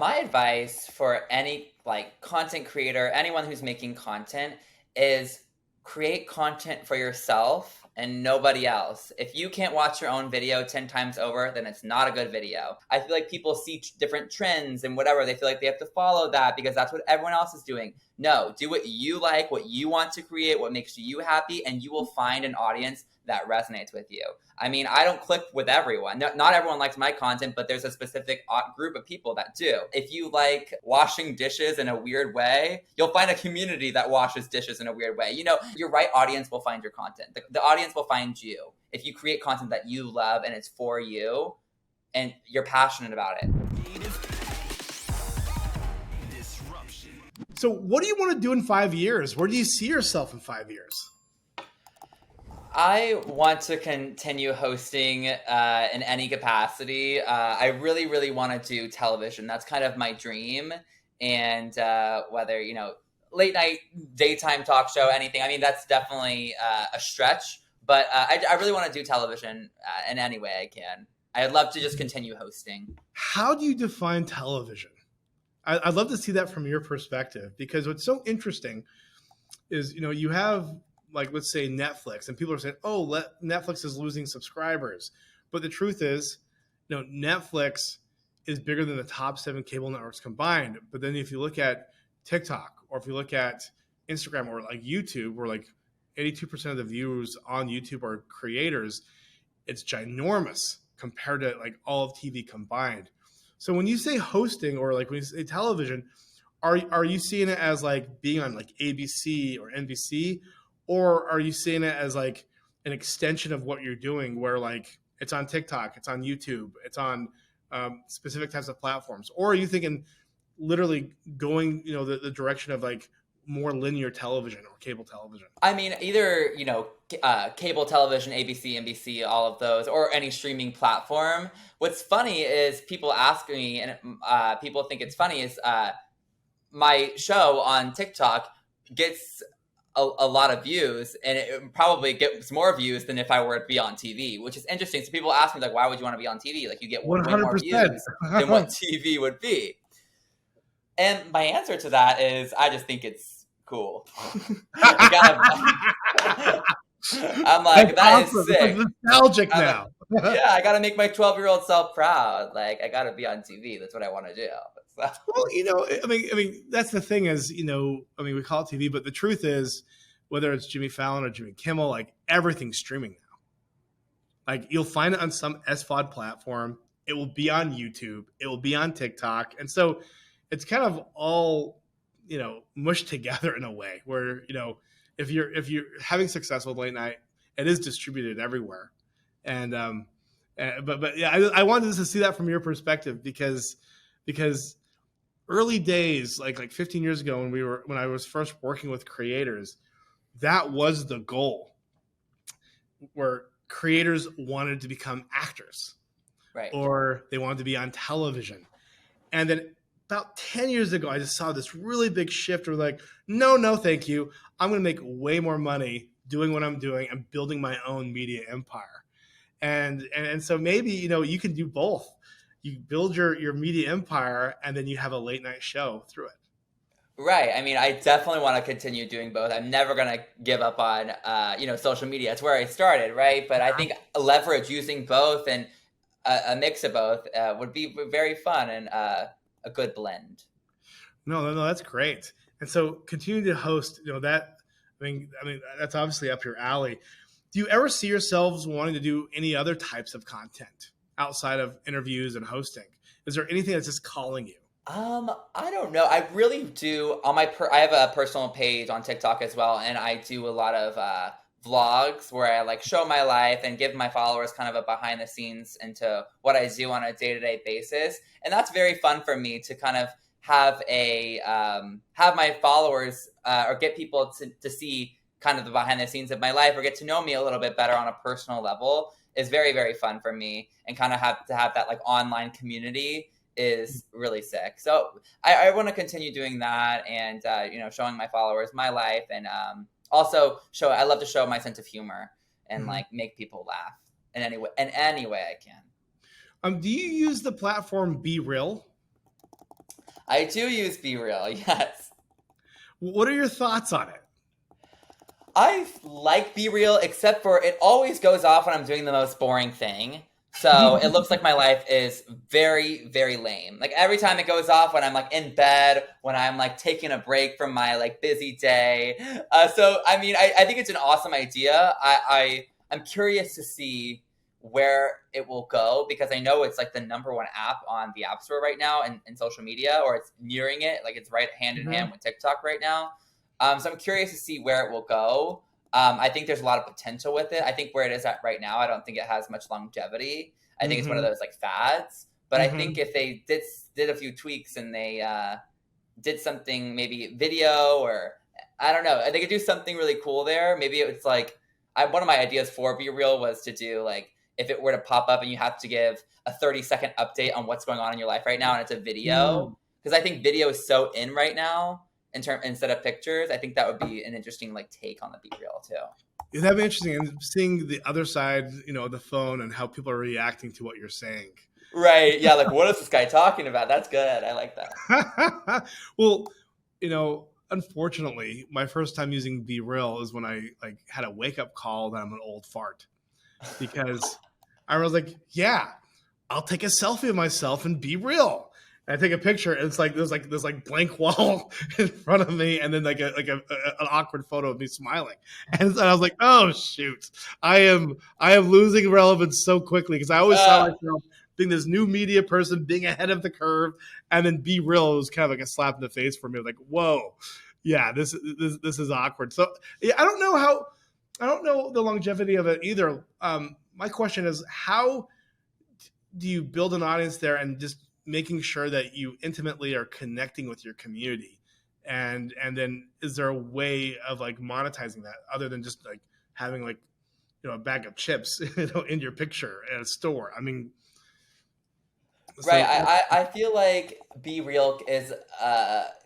My advice for any like content creator, anyone who's making content is create content for yourself and nobody else. If you can't watch your own video 10 times over, then it's not a good video. I feel like people see different trends and whatever. They feel like they have to follow that because that's what everyone else is doing. No, do what you like, what you want to create, what makes you happy, and you will find an audience that resonates with you. I mean, I don't click with everyone. Not everyone likes my content, but there's a specific group of people that do. If you like washing dishes in a weird way, you'll find a community that washes dishes in a weird way. You know, your right audience will find your content. The audience will find you. If you create content that you love and it's for you and you're passionate about it. So what do you want to do in 5 years? Where do you see yourself in 5 years? I want to continue hosting in any capacity. I really, really want to do television. That's kind of my dream. And whether, late night, daytime talk show, anything. I mean, that's definitely a stretch. But I really want to do television in any way I can. I'd love to just continue hosting. How do you define television? I'd love to see that from your perspective, because what's so interesting is, you have, like, let's say Netflix, and people are saying, oh, Netflix is losing subscribers. But the truth is, Netflix is bigger than the top 7 cable networks combined. But then if you look at TikTok, or if you look at Instagram, or like YouTube, where like 82% of the viewers on YouTube are creators, it's ginormous compared to like all of TV combined. So when you say hosting, or like when you say television, are you seeing it as like being on like ABC or NBC? Or are you seeing it as like an extension of what you're doing, where like it's on TikTok, it's on YouTube, it's on specific types of platforms? Or are you thinking literally going, the direction of like more linear television or cable television? I mean, either, cable television, ABC, NBC, all of those, or any streaming platform. What's funny is people ask me, and people think it's funny, is my show on TikTok gets a lot of views, and it probably gets more views than if I were to be on TV, which is interesting. So people ask me, like, why would you want to be on TV? Like, you get way more views than what TV would be. And my answer to that is, I just think it's cool. I'm like, that is sick. It's nostalgic now. Yeah, I got to make my 12-year-old self proud. Like, I got to be on TV. That's what I want to do. So. Well, I mean, that's the thing is, we call it TV, but the truth is, whether it's Jimmy Fallon or Jimmy Kimmel, like, everything's streaming now. Like, you'll find it on some SVOD platform. It will be on YouTube. It will be on TikTok. And so it's kind of all, mushed together in a way where, if you're having success with late night, it is distributed everywhere. And, but yeah, I wanted to see that from your perspective, because early days, like 15 years ago, when I was first working with creators, that was the goal, where creators wanted to become actors, right? Or they wanted to be on television. And then about 10 years ago, I just saw this really big shift where like, no, thank you. I'm going to make way more money doing what I'm doing and building my own media empire. And so maybe, you can do both. You build your media empire, and then you have a late night show through it. Right. I mean, I definitely want to continue doing both. I'm never going to give up on, social media. It's where I started, right? But I think leverage using both and a mix of both would be very fun and a good blend. No, that's great. And so continue to host, that, I mean, that's obviously up your alley. Do you ever see yourselves wanting to do any other types of content outside of interviews and hosting? Is there anything that's just calling you? I don't know. I really do. I have a personal page on TikTok as well, and I do a lot of vlogs where I like show my life and give my followers kind of a behind the scenes into what I do on a day-to-day basis. And that's very fun for me to kind of have have my followers or get people to see kind of the behind the scenes of my life, or get to know me a little bit better on a personal level, is very, very fun for me. And kind of have that like online community is really sick. So I want to continue doing that, and showing my followers my life, and also I love to show my sense of humor and like make people laugh in any way I can. Do you use the platform Be Real? I do use Be Real, yes. What are your thoughts on it? I like Be Real, except for it always goes off when I'm doing the most boring thing. So it looks like my life is very, very lame. Like every time it goes off when I'm like in bed, when I'm like taking a break from my like busy day. So I mean, I think it's an awesome idea. I'm curious to see where it will go because I know it's like the number one app on the App Store right now and in social media, or it's nearing it. Like it's right hand in hand with TikTok right now. So I'm curious to see where it will go. I think there's a lot of potential with it. I think where it is at right now, I don't think it has much longevity. I think it's one of those like fads. But I think if they did a few tweaks and they did something, maybe video or I don't know, they could do something really cool there. Maybe it's like one of my ideas for Be Real was to do like if it were to pop up and you have to give a 30-second update on what's going on in your life right now, and it's a video because I think video is so in right now instead of pictures. I think that would be an interesting like take on the Be Real too. Yeah, that'd be interesting. And seeing the other side, of the phone and how people are reacting to what you're saying. Right. Yeah. Like, what is this guy talking about? That's good. I like that. Well, unfortunately, my first time using Be Real is when I like had a wake up call that I'm an old fart because I was like, yeah, I'll take a selfie of myself and be real. And I take a picture, and it's like there's like blank wall in front of me, and then like an awkward photo of me smiling. And I was like, oh shoot, I am losing relevance so quickly because I always saw myself being this new media person, being ahead of the curve, and then Be Real was kind of like a slap in the face for me. Like, whoa, yeah, this is awkward. So yeah, I don't know the longevity of it either. My question is, how do you build an audience there and just making sure that you intimately are connecting with your community? And then is there a way of like monetizing that other than just like having like, a bag of chips, in your picture at a store? I mean, right. I feel like Be Real is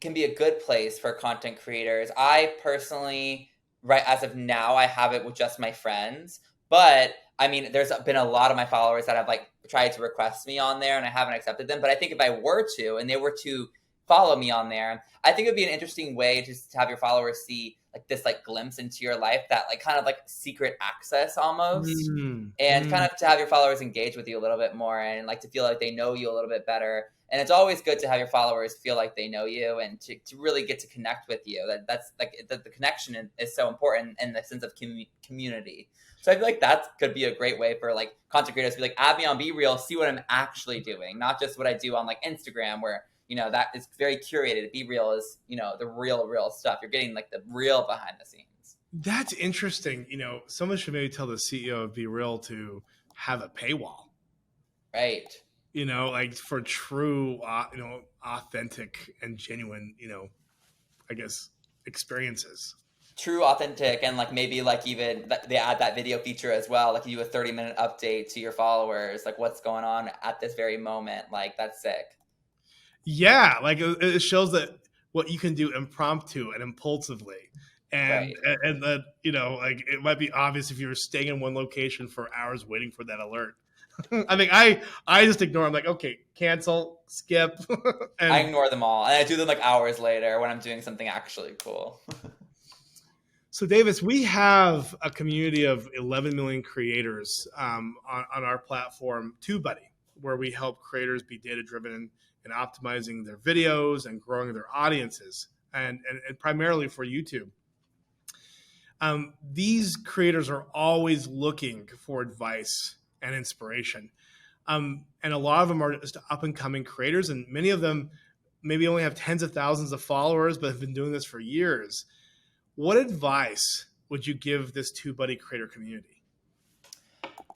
can be a good place for content creators. I personally, right as of now, I have it with just my friends, but I mean, there's been a lot of my followers that have like tried to request me on there and I haven't accepted them. But I think if I were to, and they were to follow me on there, I think it would be an interesting way to have your followers see like this like glimpse into your life, that like kind of like secret access almost. And kind of to have your followers engage with you a little bit more and like to feel like they know you a little bit better. And it's always good to have your followers feel like they know you and to really get to connect with you. That's like the connection is so important in the sense of community. So I feel like that could be a great way for like content creators to be like, add me on Be Real, see what I'm actually doing, not just what I do on like Instagram where, that is very curated. Be Real is, the real stuff. You're getting like the real behind the scenes. That's interesting. Someone should maybe tell the CEO of Be Real to have a paywall. Right. Like for true, authentic and genuine, I guess, experiences. True, authentic, and like maybe like even they add that video feature as well. Like you do a 30-minute update to your followers, like what's going on at this very moment. Like that's sick. Yeah, like it shows that what you can do impromptu and impulsively. And right. and that, like it might be obvious if you were staying in one location for hours waiting for that alert. I mean, I just ignore. I'm like, okay, cancel, skip. And I ignore them all, and I do them like hours later when I'm doing something actually cool. So, Davis, we have a community of 11 million creators on our platform, TubeBuddy, where we help creators be data-driven and optimizing their videos and growing their audiences, and primarily for YouTube. These creators are always looking for advice and inspiration. And a lot of them are just up-and-coming creators, and many of them maybe only have tens of thousands of followers, but have been doing this for years. What advice would you give this TubeBuddy creator community?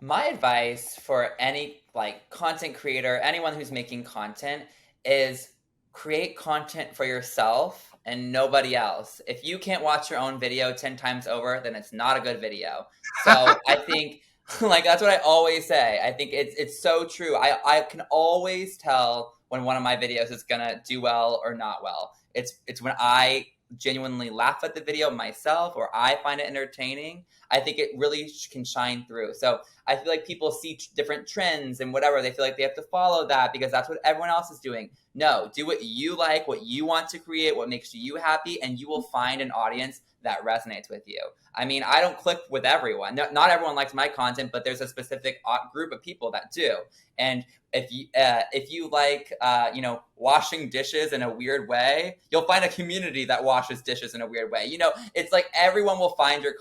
My advice for any like content creator, anyone who's making content, is create content for yourself and nobody else. If you can't watch your own video 10 times over, then it's not a good video. So I think like that's what I always say. I think it's so true. I can always tell when one of my videos is gonna do well or not well. It's when I genuinely laugh at the video myself or I find it entertaining. I think it really can shine through. So I feel like people see different trends and whatever. They feel like they have to follow that because that's what everyone else is doing. No, do what you like, what you want to create, what makes you happy, and you will find an audience that resonates with you. I mean, I don't click with everyone. Not everyone likes my content, but there's a specific group of people that do. And if you like washing dishes in a weird way, you'll find a community that washes dishes in a weird way. It's like everyone will find your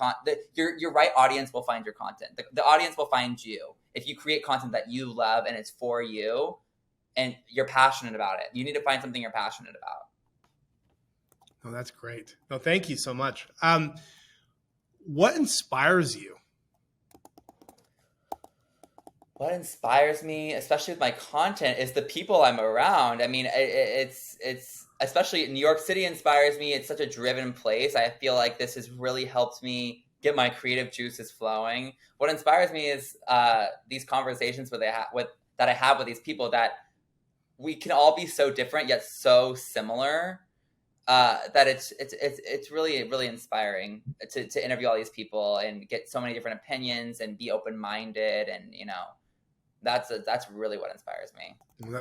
your right audience will find your content. The audience will find you if you create content that you love and it's for you and you're passionate about it. You need to find something you're passionate about. Oh, that's great. No, thank you so much. What inspires you? What inspires me, especially with my content, is the people I'm around. I mean, it's especially New York City inspires me. It's such a driven place. I feel like this has really helped me get my creative juices flowing. What inspires me is these conversations that I have with these people, that we can all be so different yet so similar. That it's really, really inspiring to interview all these people and get so many different opinions and be open-minded, and that's really what inspires me.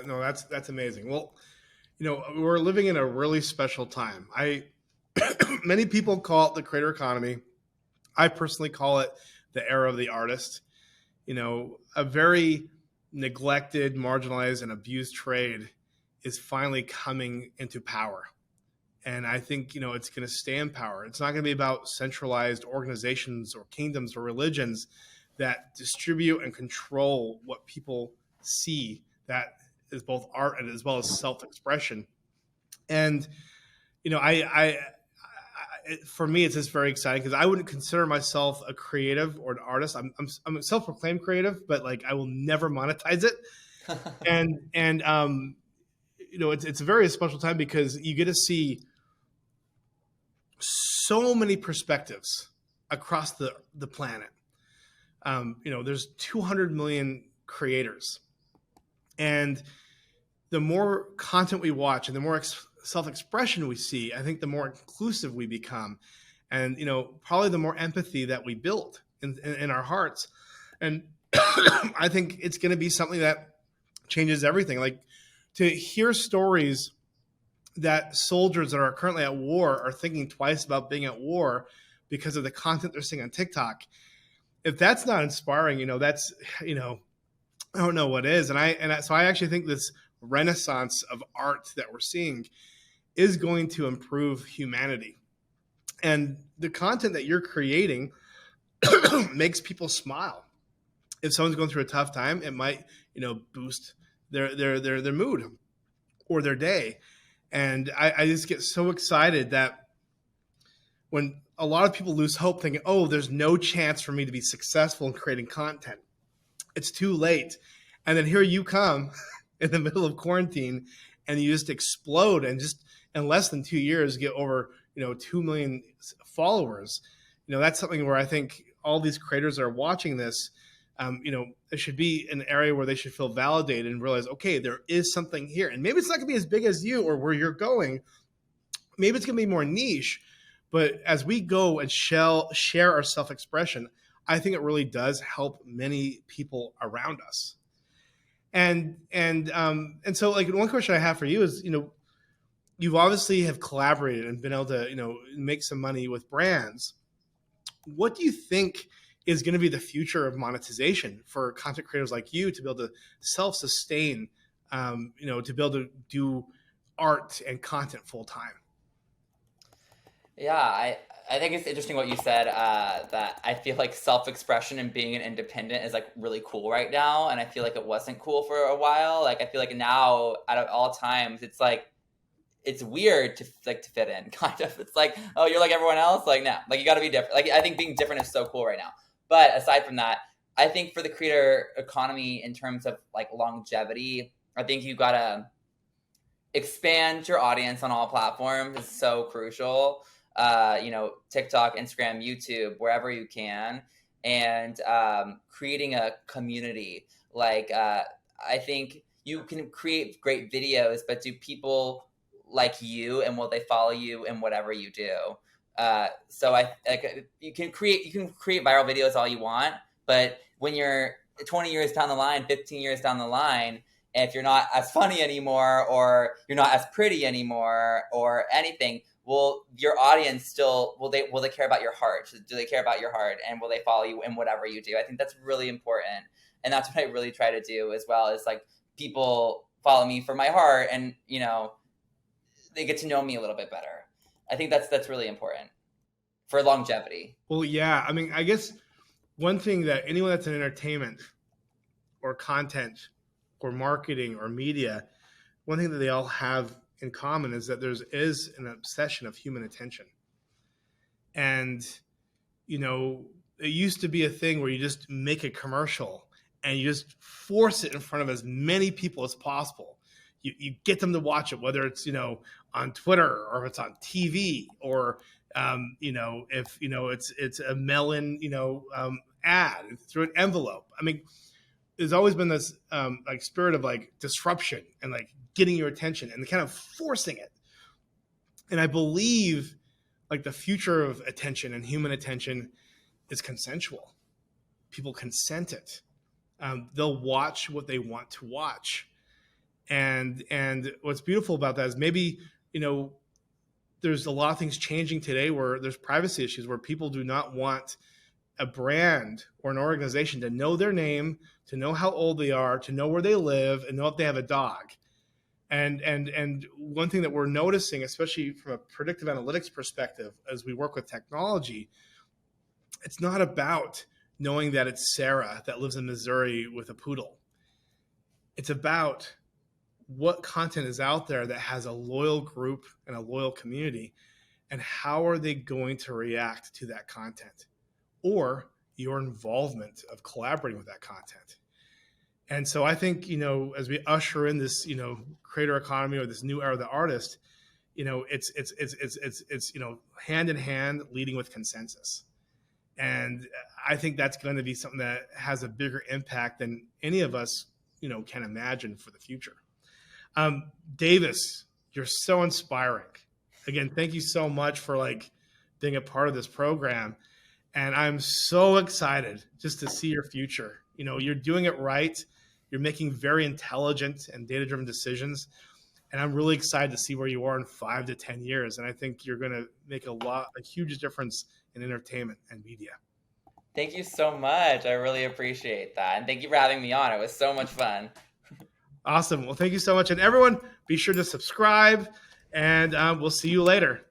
No, that's amazing. Well, we're living in a really special time. Many people call it the creator economy. I personally call it the era of the artist. A very neglected, marginalized, and abused trade is finally coming into power. And I think, it's going to stay in power. It's not going to be about centralized organizations or kingdoms or religions that distribute and control what people see. That is both art and as well as self-expression. And, for me, it's just very exciting because I wouldn't consider myself a creative or an artist. I'm a self-proclaimed creative, but I will never monetize it. and it's a very special time because you get to see so many perspectives across the planet. There's 200 million creators, and the more content we watch and the more self-expression we see, I think the more inclusive we become, and probably the more empathy that we build in our hearts. And I think it's going to be something that changes everything. Like, to hear stories that soldiers that are currently at war are thinking twice about being at war because of the content they're seeing on TikTok. If that's not inspiring, that's, I don't know what is. So I actually think this renaissance of art that we're seeing is going to improve humanity. And the content that you're creating makes people smile. If someone's going through a tough time, it might, boost their mood or their day. And I just get so excited that when a lot of people lose hope thinking, oh, there's no chance for me to be successful in creating content, it's too late. And then here you come in the middle of quarantine and you just explode, and just in less than 2 years get over, 2 million followers. That's something where I think all these creators that are watching this, it should be an area where they should feel validated and realize, okay, there is something here. And maybe it's not going to be as big as you or where you're going. Maybe it's going to be more niche. But as we go and share our self-expression, I think it really does help many people around us. And so, one question I have for you is, you've obviously have collaborated and been able to, make some money with brands. What do you think is going to be the future of monetization for content creators like you to be able to self-sustain, to be able to do art and content full time? Yeah, I think it's interesting what you said, that I feel like self-expression and being an independent is really cool right now. And I feel like it wasn't cool for a while. I feel like now out of all times, it's weird to fit in, kind of. It's like, oh, you're like everyone else. No, you got to be different. I think being different is so cool right now. But aside from that, I think for the creator economy, in terms of longevity, I think you got to expand your audience on all platforms. Is so crucial. TikTok, Instagram, YouTube, wherever you can, and creating a community. I think you can create great videos, but do people like you, and will they follow you in whatever you do? So you can create viral videos all you want, but when you're 20 years down the line, 15 years down the line, if you're not as funny anymore, or you're not as pretty anymore, or anything, will your audience still, will they care about your heart? Do they care about your heart, and will they follow you in whatever you do? I think that's really important, and that's what I really try to do as well. Is like, people follow me for my heart, and they get to know me a little bit better. I think that's really important for longevity. Well, yeah. I mean, I guess one thing that anyone that's in entertainment or content or marketing or media, one thing that they all have in common is that is an obsession of human attention. And, it used to be a thing where you just make a commercial and you just force it in front of as many people as possible. You get them to watch it, whether it's, on Twitter, or if it's on TV, or, if, it's a melon, ad through an envelope. I mean, there's always been this like spirit of like disruption and like getting your attention and kind of forcing it. And I believe like the future of attention and human attention is consensual. People consent it. They'll watch what they want to watch. And what's beautiful about that is maybe, there's a lot of things changing today where there's privacy issues, where people do not want a brand or an organization to know their name, to know how old they are, to know where they live, and know if they have a dog. And one thing that we're noticing, especially from a predictive analytics perspective, as we work with technology, it's not about knowing that it's Sarah that lives in Missouri with a poodle. It's about what content is out there that has a loyal group and a loyal community, and how are they going to react to that content, or your involvement of collaborating with that content. And so I think, as we usher in this, creator economy, or this new era of the artist, it's hand in hand, leading with consensus. And I think that's going to be something that has a bigger impact than any of us, can imagine for the future. Davis, you're so inspiring. Again, thank you so much for like being a part of this program. And I'm so excited just to see your future. You're doing it right. You're making very intelligent and data-driven decisions. And I'm really excited to see where you are in 5 to 10 years. And I think you're going to make a huge difference in entertainment and media. Thank you so much. I really appreciate that. And thank you for having me on. It was so much fun. Awesome. Well, thank you so much. And everyone, be sure to subscribe, and we'll see you later.